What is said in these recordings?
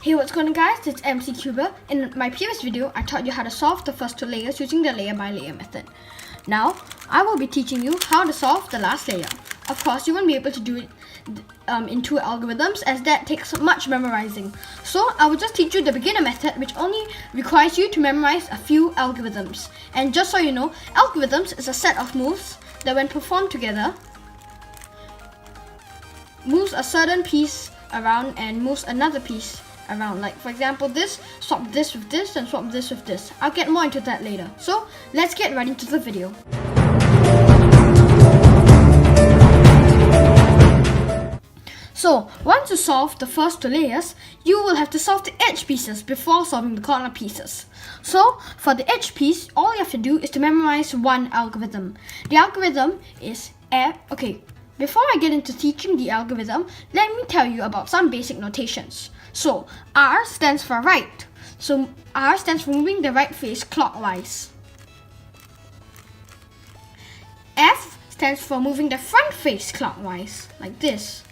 Hey, what's going on guys, it's MC Cuba. In my previous video, I taught you how to solve the first two layers using the layer by layer method. Now, I will be teaching you how to solve the last layer. Of course, you won't be able to do it in two algorithms as that takes much memorizing. So, I will just teach you the beginner method which only requires you to memorize a few algorithms. And just so you know, algorithms is a set of moves that when performed together, moves a certain piece around and moves another piece around. Like for example, this, swap this with this and swap this with this. I'll get more into that later. So let's get right into the video. So once you solve the first two layers, you will have to solve the edge pieces before solving the corner pieces. So for the edge piece, all you have to do is to memorize one algorithm. The algorithm is okay. Before I get into teaching the algorithm, let me tell you about some basic notations. So, R stands for right. So, R stands for moving the right face clockwise. F stands for moving the front face clockwise, like this.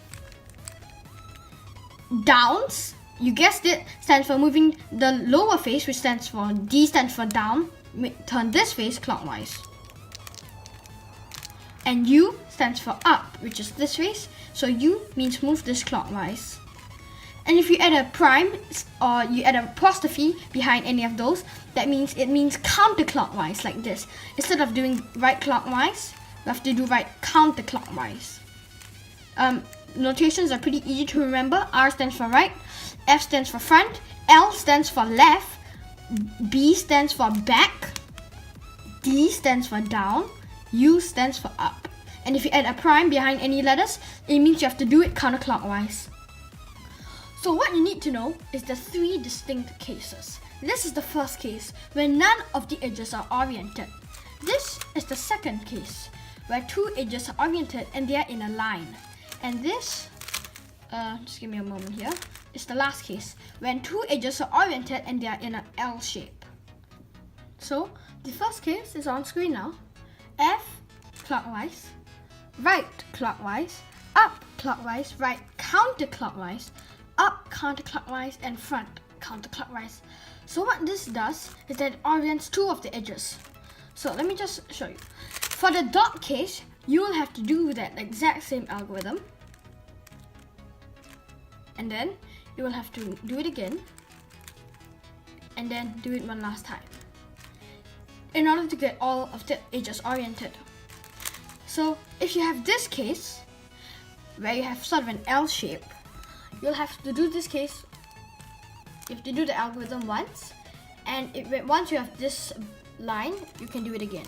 Downs, you guessed it, stands for moving the lower face, which stands for D stands for down. Turn this face clockwise. And U stands for up, which is this face. So U means move this clockwise. And if you add a prime or you add an apostrophe behind any of those, that means it means counterclockwise, like this. Instead of doing right clockwise, you have to do right counterclockwise. Notations are pretty easy to remember. R stands for right, F stands for front, L stands for left, B stands for back, D stands for down, U stands for up. And if you add a prime behind any letters, it means you have to do it counterclockwise. So what you need to know is the three distinct cases. This is the first case, where none of the edges are oriented. This is the second case, where two edges are oriented and they are in a line. And this, just give me a moment here, is the last case, when two edges are oriented and they are in an L shape. So the first case is on screen now. F clockwise, right clockwise, up clockwise, right counterclockwise, up counterclockwise, and front counterclockwise. So what this does is that it orients two of the edges. So let me just show you. For the dot case, you will have to do that exact same algorithm. And then you will have to do it again. And then do it one last time, in order to get all of the edges oriented. So if you have this case, where you have sort of an L shape, you'll have to do this case, you have to do the algorithm once, and once you have this line, you can do it again.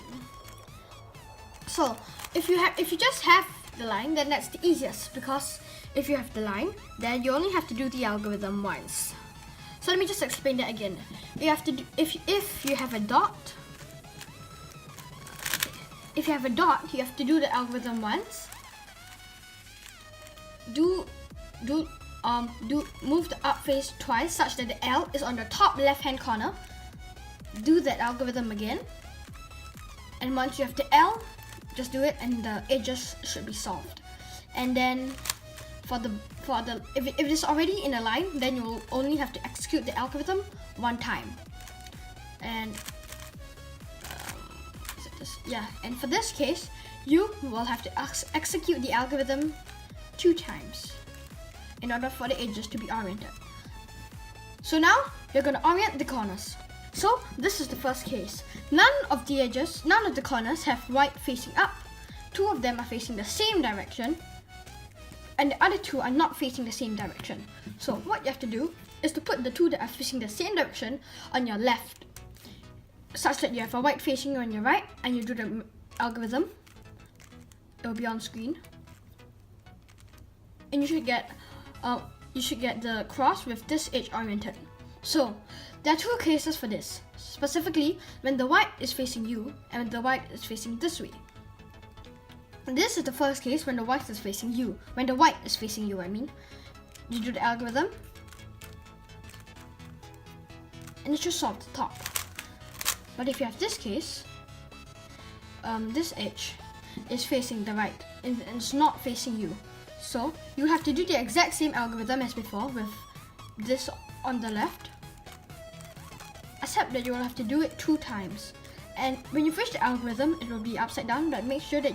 So if you just have the line, then that's the easiest, because if you have the line, then you only have to do the algorithm once. So let me just explain that again. You have to do, if you have a dot, you have to do the algorithm once. Move the up face twice such that the L is on the top left hand corner. Do that algorithm again. And once you have the L, just do it and the edges should be solved. And then if it is already in a line, then you will only have to execute the algorithm one time. And and for this case, you will have to execute the algorithm 2 times in order for the edges to be oriented. So now you're going to orient the corners. So this is the first case. None of the corners have right facing up. 2 of them are facing the same direction, and the other 2 are not facing the same direction. So what you have to do is to put the 2 that are facing the same direction on your left, such that you have a white facing you on your right, and you do the algorithm. It will be on screen, and you should get the cross with this edge oriented. So there are 2 cases for this, specifically when the white is facing you and when the white is facing this way. And this is the first case, when the white is facing you. When the white is facing you, I mean, you do the algorithm, and it should solve the top. But if you have this case, this edge is facing the right and it's not facing you. So you have to do the exact same algorithm as before with this on the left, except that you will have to do it 2 times. And when you finish the algorithm, it will be upside down, but make sure that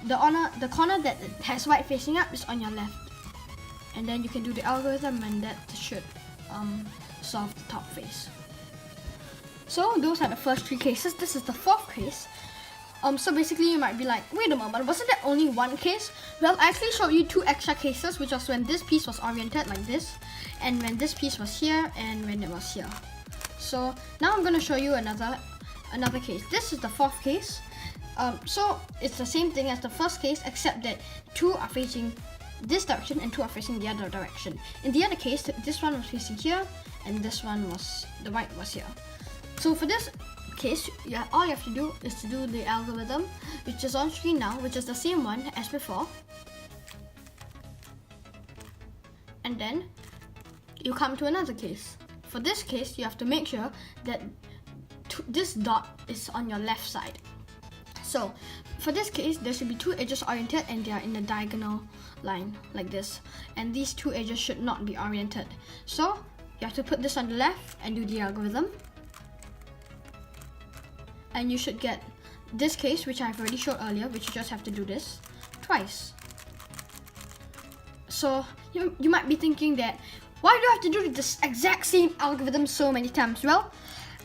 the corner that has white facing up is on your left. And then you can do the algorithm, and that should solve the top face. So those are the first 3 cases. This is the 4th case. So basically you might be like, wait a moment, wasn't there only 1 case? Well, I actually showed you 2 extra cases, which was when this piece was oriented like this, and when this piece was here, and when it was here. So now I'm going to show you another case. This is the 4th case. So it's the same thing as the first case, except that 2 are facing this direction and 2 are facing the other direction. In the other case, this one was facing here, and this one was, the white was here. So for this case, all you have to do is to do the algorithm, which is on screen now, which is the same one as before. And then you come to another case. For this case, you have to make sure that this dot is on your left side. So for this case, there should be 2 edges oriented, and they are in a diagonal line like this. And these 2 edges should not be oriented. So you have to put this on the left and do the algorithm. And you should get this case, which I've already showed earlier, which you just have to do this twice. So you might be thinking that, why do I have to do this exact same algorithm so many times? Well,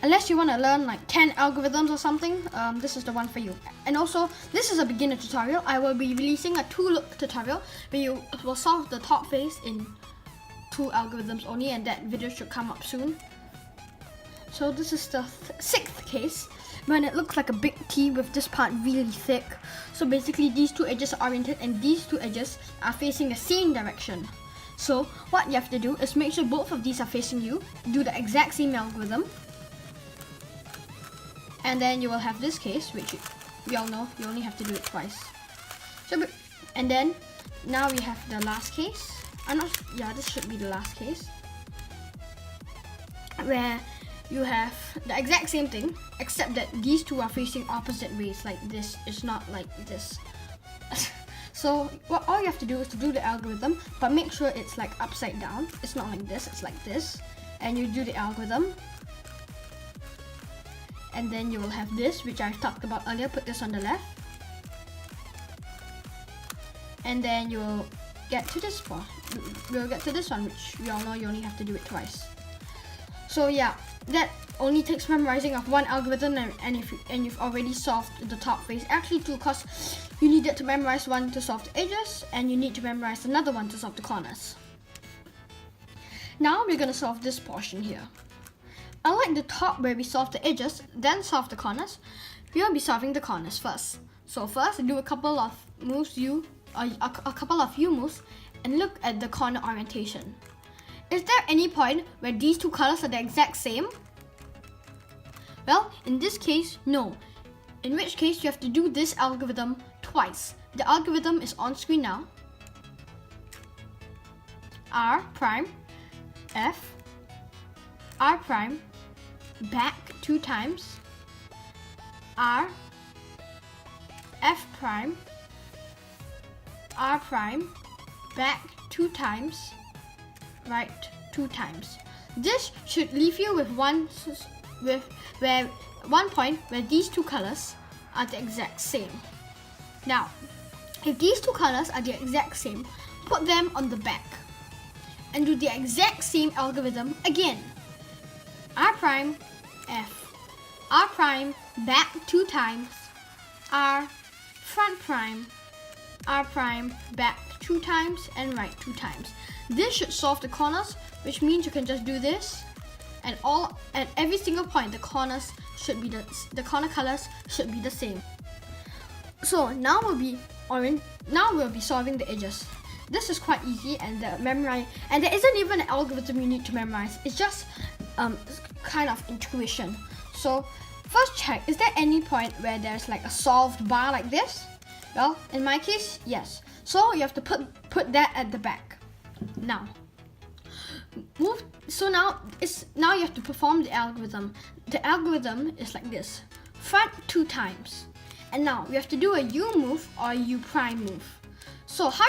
unless you want to learn like 10 algorithms or something, this is the one for you. And also, this is a beginner tutorial. I will be releasing a 2-look tutorial where you will solve the top face in 2 algorithms only, and that video should come up soon. So this is the 6th case, when it looks like a big T with this part really thick. So basically these 2 edges are oriented, and these 2 edges are facing the same direction. So what you have to do is make sure both of these are facing you, do the exact same algorithm, and then you will have this case, which we all know you only have to do it twice. So, and then now we have the last case. This should be the last case, where you have the exact same thing, except that these 2 are facing opposite ways, like this. It's not like this. So all you have to do is to do the algorithm, but make sure it's like upside down. It's not like this, it's like this. And you do the algorithm. And then you will have this, which I talked about earlier. Put this on the left. And then you'll get to this one. We'll get to this one, which we all know you only have to do it twice. So yeah, that only takes memorizing of 1 algorithm, and you've already solved the top face. Actually 2, because you needed to memorize 1 to solve the edges, and you need to memorize another 1 to solve the corners. Now we're going to solve this portion here. Unlike the top where we solve the edges, then solve the corners, we will be solving the corners first. So first, do a couple of moves, a couple of U moves, and look at the corner orientation. Is there any point where these 2 colors are the exact same? Well, in this case, no. In which case, you have to do this algorithm twice. The algorithm is on screen now. R prime, F, R prime, back 2 times, R, F prime, R prime, back 2 times, right 2 times. This should leave you with one point where these 2 colors are the exact same. Now, if these 2 colors are the exact same, put them on the back and do the exact same algorithm again. R prime, F, R prime, back 2 times, R, front prime, R prime, back 2 times, and right 2 times. This should solve the corners, which means you can just do this, and at every single point the corner colors should be the same. So now we'll be solving the edges. This is quite easy, and there isn't even an algorithm you need to memorize. It's just kind of intuition. So first check, is there any point where there's like a solved bar like this? Well, in my case, yes. So you have to put that at the back. Now you have to perform the algorithm. The algorithm is like this: front 2 times, and now you have to do a U move or a U prime move. So how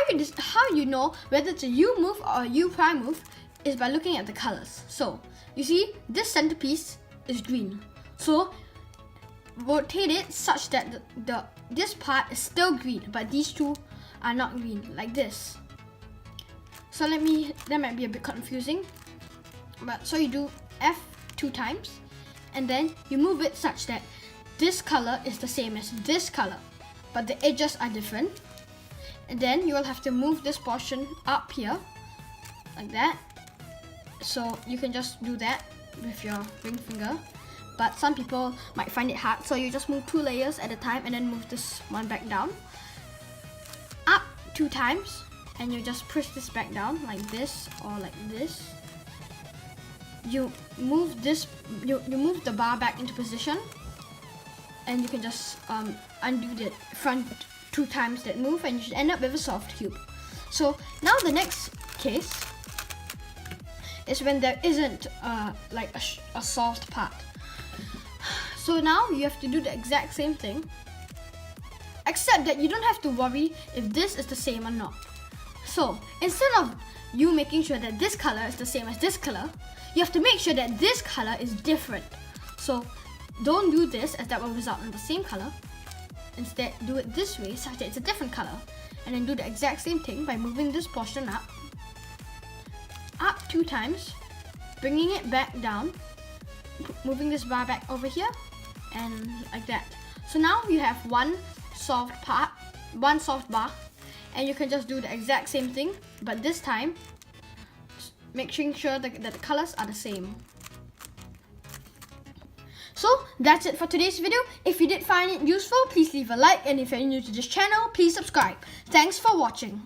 you know whether it's a U move or a U prime move is by looking at the colors. So you see this centerpiece is green. So rotate it such that this part is still green, but these two are not green, like this. So that might be a bit confusing. But so you do F 2 times, and then you move it such that this color is the same as this color, but the edges are different. And then you will have to move this portion up here, like that. So you can just do that with your ring finger. But some people might find it hard, so you just move 2 layers at a time and then move this one back down. Up 2 times, and you just push this back down like this or like this. You move this, you move the bar back into position, and you can just undo the front 2 times that move, and you should end up with a soft cube. So now the next case is when there isn't like a solved part. So now you have to do the exact same thing, except that you don't have to worry if this is the same or not. So instead of you making sure that this color is the same as this color, you have to make sure that this color is different. So don't do this, as that will result in the same color. Instead, do it this way such that it's a different color, and then do the exact same thing by moving this portion up 2 times, bringing it back down, moving this bar back over here, and like that. So now you have one solved bar, and you can just do the exact same thing, but this time making sure that the colors are the same. So that's it for today's video. If you did find it useful, please leave a like, and if you're new to this channel, please subscribe. Thanks for watching.